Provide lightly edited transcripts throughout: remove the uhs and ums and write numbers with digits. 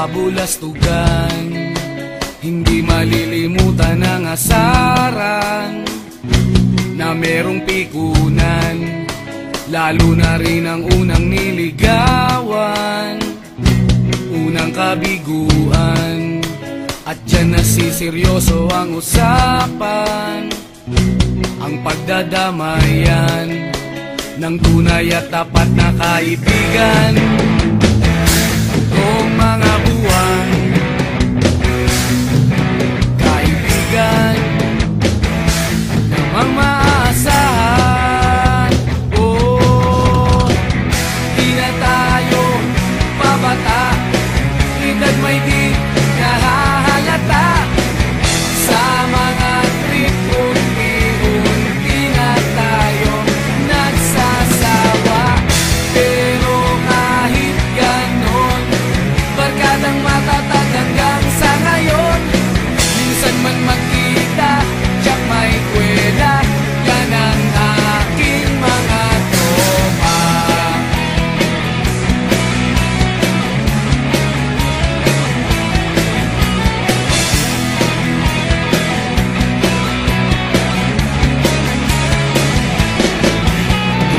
kabulastugan. Hindi malilimutan ang asaran na merong pikunan, lalo na rin ang unang niligawan, unang kabiguan. At dyan nasiseryoso ang usapan, ang pagdadamayan ng tunay at tapat na kaibigan. Kung mga buwan, kaibigan namang maaasahan. Oh, di na tayo pabata, edad may di nahahalata. Sa mga trip, unti-unti na tayo nagsasawa. Pero kahit ganon, barkadang matatag hanggang sa ngayon. Minsan man magkita, tiyak may kwela, yan ang aking mga tropa.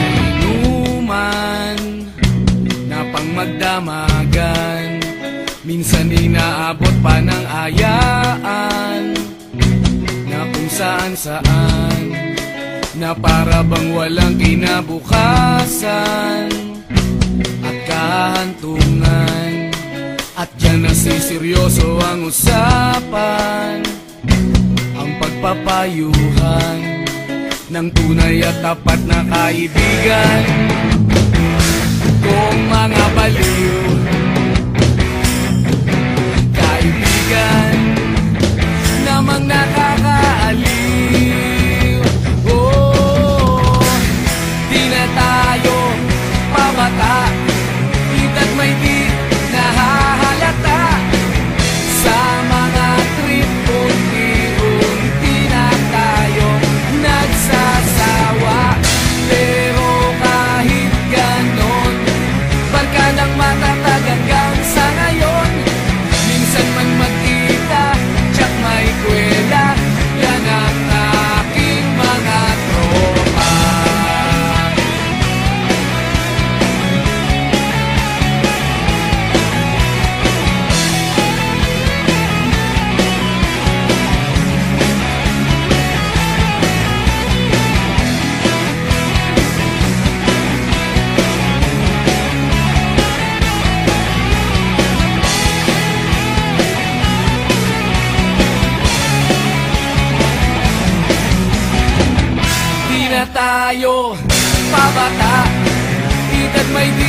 Inuman na pang magdamagan, minsan inaabot pa ng ayaan, na kung saan-saan, na para bang walang kinabukasan at kahantungan. At dyan nasiseryoso ang usapan, ang pagpapayuhan ng tunay at tapat na kaibigan. Kung mga baliw, kaibigan namang nakakaaliw. Oh, di na tayo pabata, edad may di nahahalata. Sa mga trip, unti-unti na tayo nagsasawa. Pero kahit ganon, barkadang matatag hanggang sa ngayon. Minsan man magkita, tiyak may kwela, yan ang aking mga tropa. Di na tayo pabata, edad may di